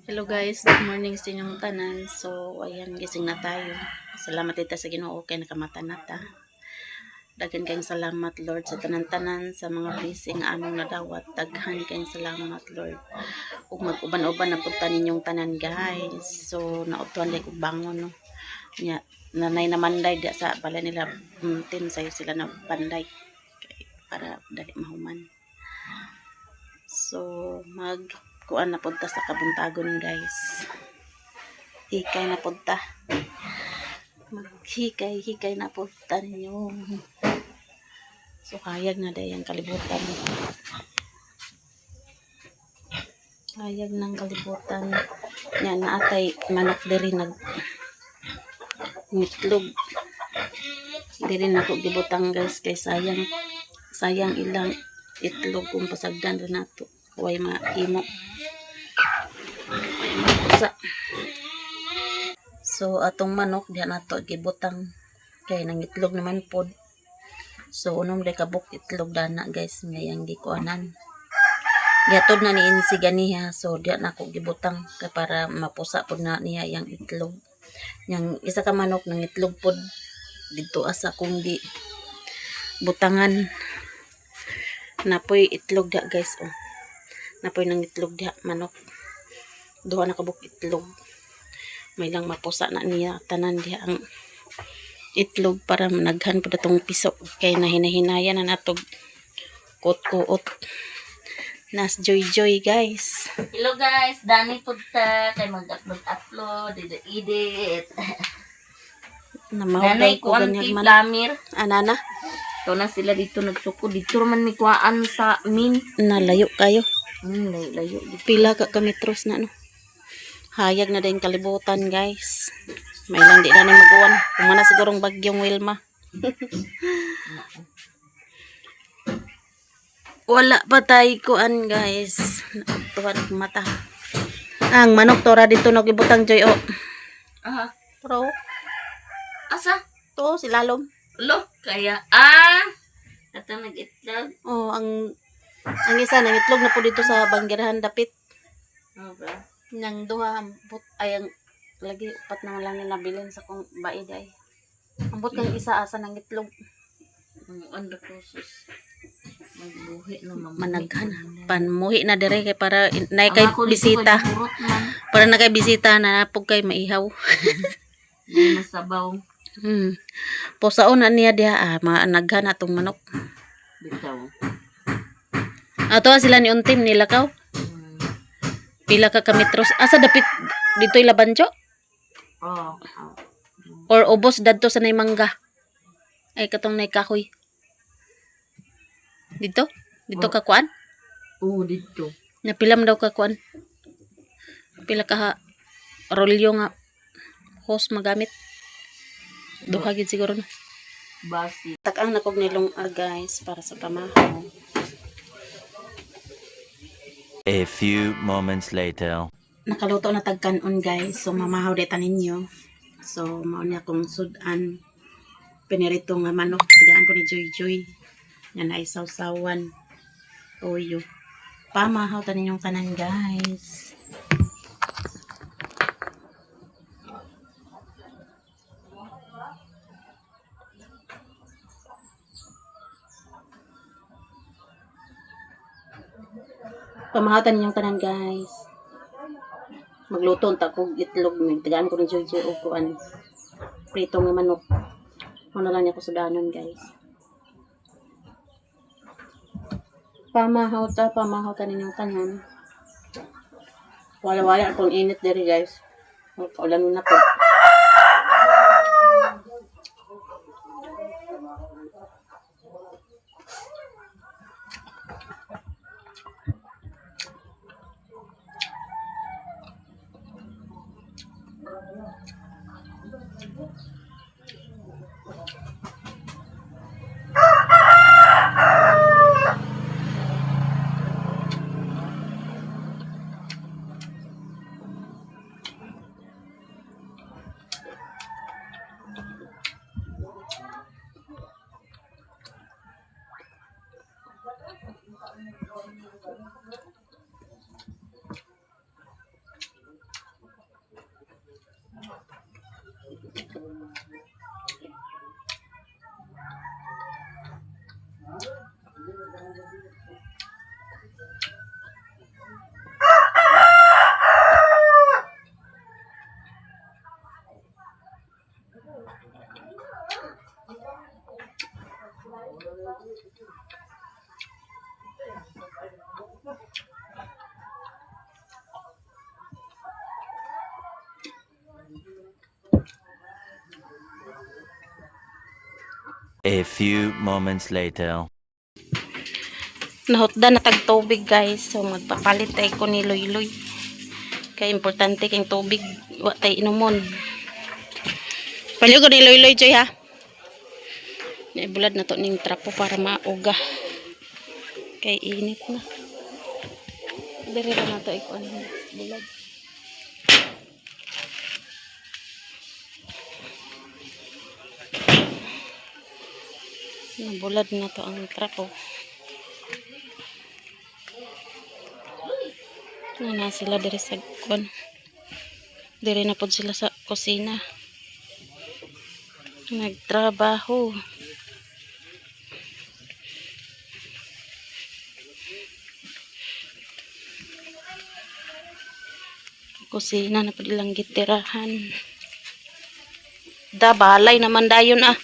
Hello guys, good morning sa inyong tanan. So, ayan, gising na tayo. Salamat ita sa Ginoo kay nakamata na ta. Daghan kayong salamat Lord sa tanan-tanan sa mga blessing among nadawat. Daghan kayong salamat Lord. Ug mag-uban-uban na punta ninyong tanan guys. So, nautuan day ko bangon no. Nya, nanay na manday da sa bala nila tin sayo sila na panday para dali mahuman. So, kuan na punta sa kabuntagon guys. Hikay na punta. Maghikay na punta ninyo. So, hayag na day ang kalibutan. Hayag ng kalibutan. Yan, naatay manok diri ngitlog. Diri na ko gibutang guys kay sayang ilang itlog kung pasagdan rin nato. Huwag mahimo. Sa so atong manok diyan nato gibutang kay nang itlog naman pod. So unom day kabuk itlog dana guys ngayang gikuanan. Giatod na ni insi ganiha so diyan nako gibutang kay para mapusa pod na niya yang itlog. Yang isa ka manok nang itlog pod didto asa kung di butangan. Napoy itlog da guys oh. Napoy nang itlog da manok. Duha na kabuk itlog. May lang mapusa na niya tanan diha ang itlog para managhan po datong piso kay nahinahinayan na natog kuot-kuot. Nas joy guys. Hello guys, Dani punta kay mag-upload, edit. Namawday ko ganyan man. Lamir. Anana? Ito na sila dito nagsuko. Dito man may kuhaan sa min. Nalayo kayo. Layo. Pila ka kilometros na no. Hayag na din kalibutan guys. May lang di na ni maguwan. Kumana sigurong bagyong Wilma. Wala pa tayo kuan guys. Tuhan mata. Ang manok tora dito nagibutang Joy o. Aha. Pro. Asa? To si Lalom. Lo, kaya Ito nag-itlog. Oh, ang isa nang itlog na po dito sa Banggirahan dapit. Okay. Nang duha ambot ay ang lagi upat na lang nila bilin sa kong baid ay. Ambot kang isa asa nang itlog. Ang sus. Magbuhi na Managhan. Panmuhi na dire kay para nay kay bisita. Para na kay bisita na napog kay maihaw. Di masabaw. Posaon na niya diha managhan atong manok. Bitaw. Ato sila ni untim nilakaw. Pila ka kilometros asa dapit ditoy Labancho? Oh. Or ubos dadto sa nay mangga. Ay katong nay kahoy. Dito ka kuan? Oo, dito. Napilam daw ka kuan. Pila ka rolyo nga hose magamit. Duha gid siguro na. Basi. Takang nakog nilong guys para sa pamahaw. A few moments later. Nakaluto na tagkanon guys. So mamahaw deta ninyo. So mao ni akong sudan. Pinirito nga manok. Tigaan ko ni Joy. Yan ay sawsawan. Toyo. Pamahaw ta ninyong kanan guys. Pamahatan ninyong tanan guys. Magluto ta kog itlog ni tigaan ko ni Joy o kuan. Prito nga manok. Ano lang niya ko sudanon guys. Pamahaw ta ninyong tanan. Wala akong init diri guys. Kaulan na po. A few moments later. Nahutda na tag tubig guys. So magpapalit tayo ko ni Loy-Loy. Kaya importante kayong tubig. Wa tayo inumon. Palyo ko ni Loy-Loy Joy ha. Naibulad na to ning trapo para mauga. Kay init na. Dire na to ikuan bulad. Bulad na to ang trapo. Na sila dire sa kuan. Dire na pod sila sa kusina. Nagtrabaho. Kusina na pod ilang gitirahan. Da balay naman dayon ah.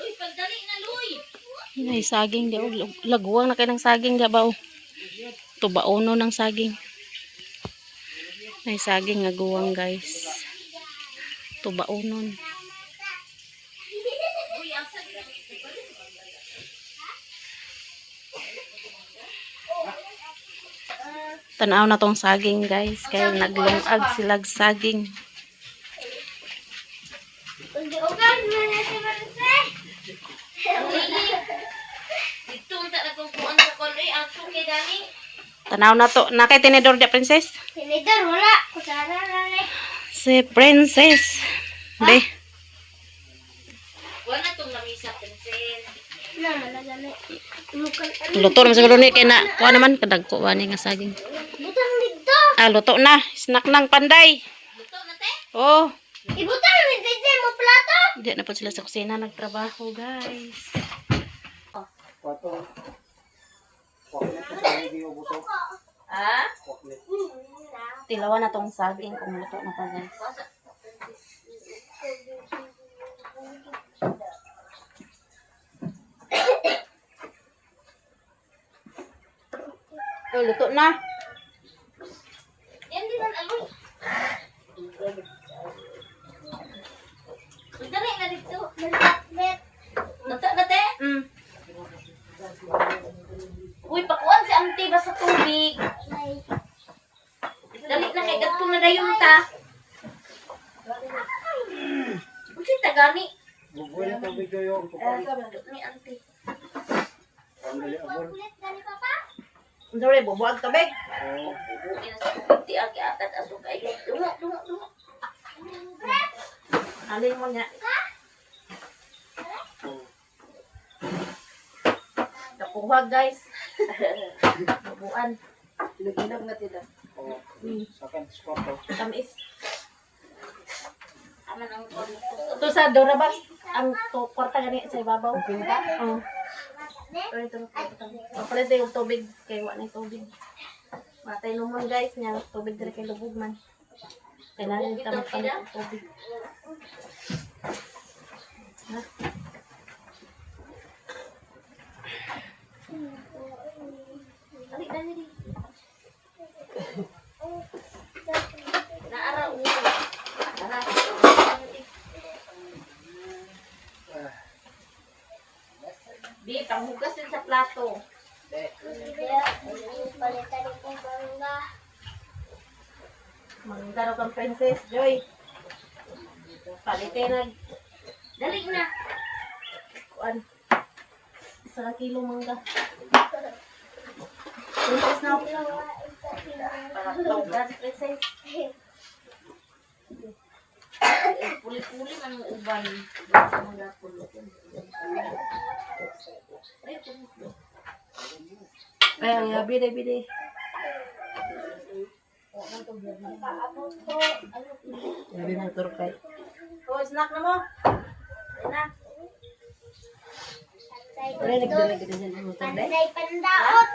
Luy, pagdali na, Luy. Ay, saging di. Laguang na kayo ng saging di ba? Tubaono ng saging. Ay, saging nga guwang guys. Tubaonon. Tanaw na tong saging guys. Kaya naglungag silag saging. Dito ang nagkukuhan sa kolay. Ang suki dali. Tanaw na to. Nakay tinidor di princess? Tinidor, wala. Kusara na rin. Si princess. Be. Wala itong lamisa, princess. Luto naman siguro ni. Kaya na. Kuha naman. Kadagko ba nga saging. Butang dito. Ah, luto na. Snack ng panday. Luto na, te. Oh. Ibutang na rin mo plato. Diyan na po sila sa kusina nagtrabaho, guys. Ah? Tilawan na tong saging kung luto na pa, guys. Oh, luto na. Yan din ang aloy. Pagdali na dito. Luto na, te. Mm. Uy, pakuan si auntie ba sa tubig? Dali na kay gato na dayon ta. Unsi ta gani? Bubuhay na tubig yung Ni auntie. Sorry, bubuag tubig. Ina sa tubig agi atat asukay. Dungo. Alin mo niya. Kapuhag, guys. Bubuan. Pinag-inag na tila. Sakan squato. Tamis. Aman ang kon. Ito sa Dora ba? Ang kwarta gani sa ibabaw. Oo. Ito. Papalit yung tubig. Kaya wala na tubig. Matay naman guys niya. Tubig dire kay lubog man. Kailangan kita magpalit ng tubig. Ha? Dali dali. Naara ulo. Ara. Di, panghugas din sa plato. Mangga raw kang princess, Joy. Palitin na. Dali na. Kuan. Isa kilo mangga. Princess na. Para tawag princess. Puli-puli man ang uban. Mga pulot. Ay, ang bide. Yabi ng turkay. Oh, snack na mo. Na. Ay, nagdala din ang motor day. Panday pandaot.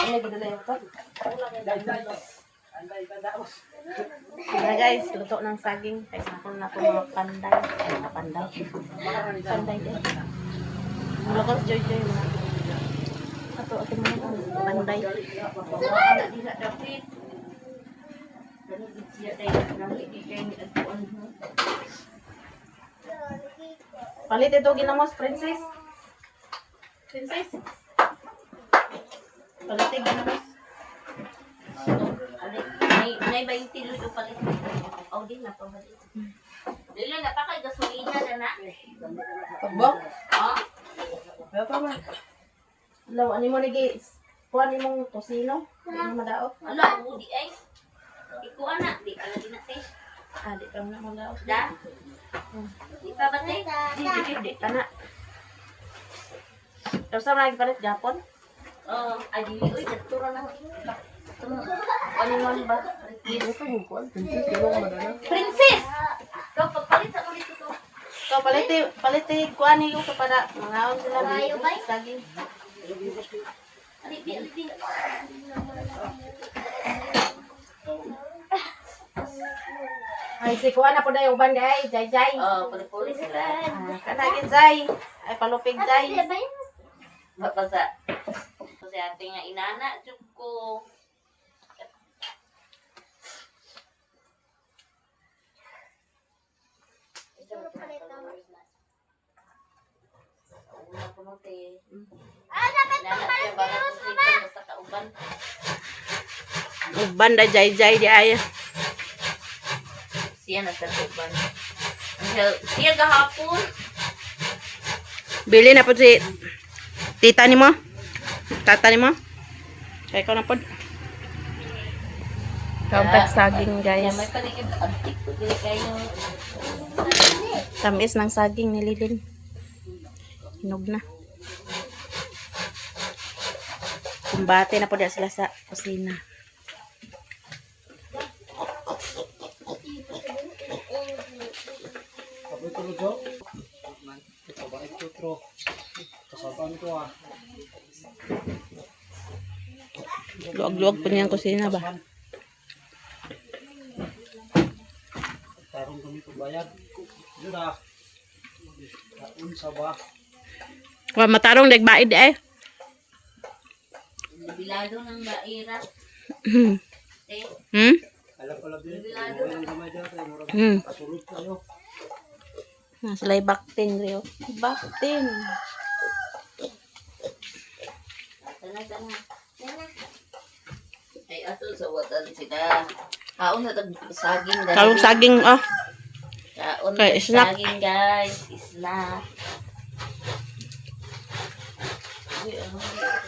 Ay, nagdala yung motor. Ayan guys, luto ng saging. Guys, nakon na ito mga panday. Ay, mga panday. Panday din. Mulakot, joy-joy mga. Ato mga panday. Palit ito ginamos, princess. Princess. Palit ito ginamos. Nay 20 luto palit. Oh, di na pa balik. Dili na pa kay gasolina na na. Pagbok. Oh, Wala pa man. Law, ano mo nagi? Kuha ni mong tosino? Ano madaot? ala mo di ay. Iku anak di ala di na te. Ah, di pa na madaot. Da. Di pa ba te? Di pa na. Tapos sa mga palit Japon? Oh, ay di oy datura na. Ano man ba? Princess. Kau papalit sa ulit ito. So, paliti, kuha ni ko para mangaon sila. Ayaw ba? Saging. Alibi. Ay, si kuha na po na yung uban guys. Jay. Oh, puli-puli sila. Kanagin Jay. Ay, palupig Jay. Bapasa. Kasi ating nga inana, jud ko. Una ko mo te. Inana siya ba na sa kauban. Uban da Jay di ay. Siya na sa kauban. Siya gahapon. Bili na po si tita ni mo. Tata ni mo. Kaya ikaw na po. Kauntag saging Kaya guys. may paligid antik ko dili kayo. Tamis ng saging ni Lilin. Hinog na. Kumbate na po dyan sila sa kusina. Sabi ko lujo. Ito ba ito tro? Kasaban ko ah. Luwag-luwag po niyang kusina ba? Tarong kami pagbayad. Yun ah. Taon sa ba? Wa matarong nagbaid eh. Bilado ng baira. Eh, Hmm? Alam ko lang din. Ang gamay dyan. Kasulot kayo. Nasalay baktin Rio. Baktin. Tana. Ay, ato sa watan sila. Kaon na tag saging. Kalong saging oh. Kaon Kay, na snack. saging, guys. Snack.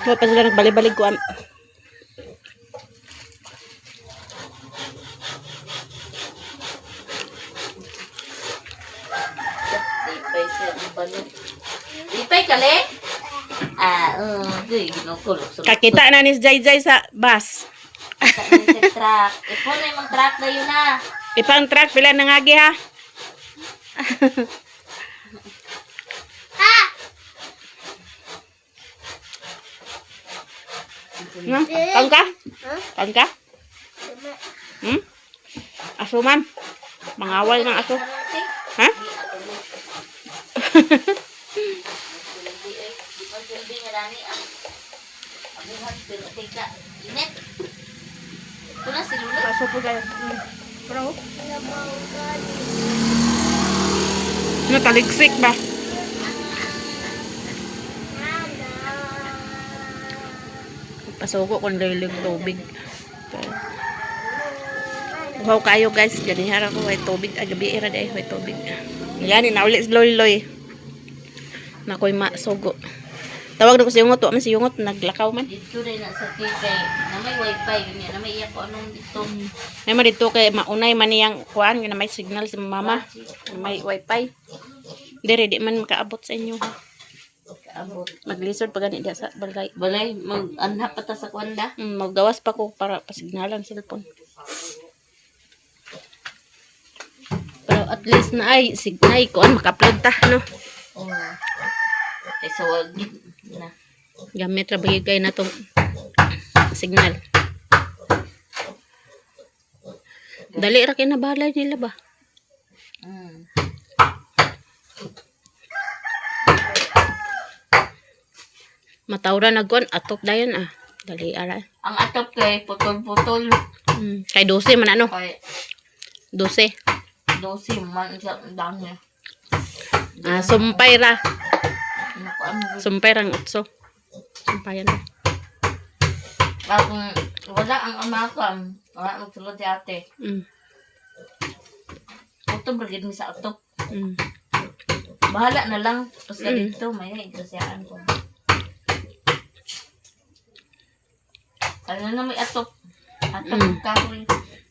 Wa pa sila nagbalik-balik ko. Lipay siya. Lipay kali? Ginukulog. Kakita na ni Jay sa bus. Sa truck. Ipon na yung truck na yun na. Ipang truck pila nangagi ha. Kaon ka? Kaon ka? Hmm? Asuman. Mangawal ng aso. Ha? Silbi nga dani ang abuhat tika init. Ito na si Lula. Aso po kayo. Parang nataligsik ba? Pasuko kung lilig tubig. Uhaw kayo guys. Ganihara ko may tubig. Agabi ira dahil may tubig. Yan, inaulit si Loy. Nakoy masugo. Tawag na ko si Yungot. Tuwa man si Yungot. Naglakaw man. Dito rin na sa kay na may wifi ganyan na may iya ko anong dito. May mo dito kay maunay man niyang kuan na may signal si mama. May wifi. Dire di man makaabot sa inyo. Kaabot. Maglisod pa gani diya sa balay. Balay mag-anhap pa ta sa kwanda. Maggawas pa ko para pasignalan cellphone. Pero at least na ay signal kuan maka-upload ta no. Oh. Ay sa wag na. Gamit ra bagay kay natong signal. Dali ra kinabalay nila ba? Mm. Matawra na kon atop dayon ah. Dali ara. Ang atop kay putol-putol. Kay 12 man ano? Kay 12. 12 man siya ang dami. Sumpay ra. Naku, ano. Sumpay rang utso. Sumpayan ra. Kung wala ang amakan, wala magsulod si ate. Utop brigid mi sa atop. Bahala na lang. Tapos dito, may naigasiyaan ko. Ano na may atop? Atop kahoy.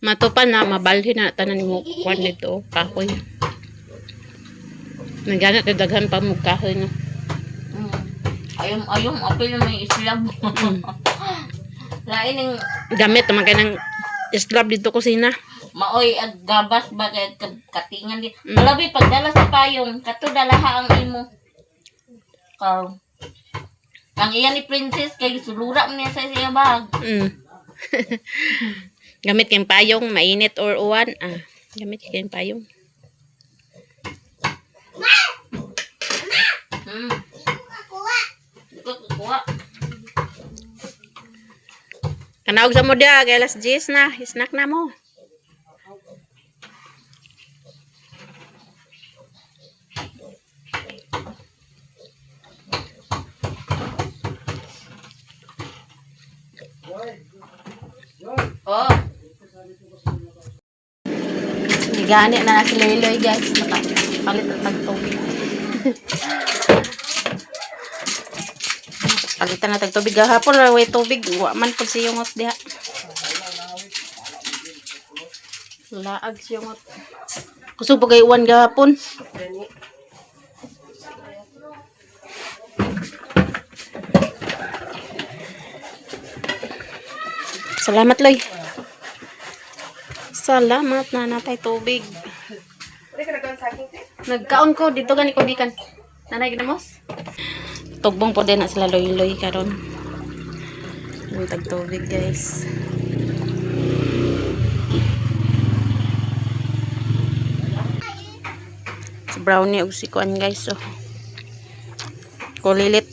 Matupan na mabalhin na tanan mo kwan dito kahoy. Nagana daghan pa mo kahoy no. Ayom, apil na may islab. Lain ng Gamit naman kay ng slab dito kusina. maoy ag gabas ba kay katingan di. Malabi pagdala sa payong, kato dalaha ang imo. Kaw. Ang iyan ni Princess kay sulura man niya sa siya bag. Gamit kayong payong, mainit or uwan. Gamit kayong payong. Kuha. Kanawag sa mo dia, kay alas 10 na. Snack na mo. Oh, Gani na si Loy guys. Nakapalit ang tagtubig. Palitan na tagtubig. Gahapon na way tubig. Wa man po siyungot diha. Laag siyungot. Kusog po kayo uwan gahapon. Salamat Loy. Salamat na natay tubig. Nagkaon ko dito gani ko dikan. Nanay ginamos. Tugbong po din na sila loy-loy karon. Yung tag tubig guys. Si brownie og si kuan guys so. Kulilit.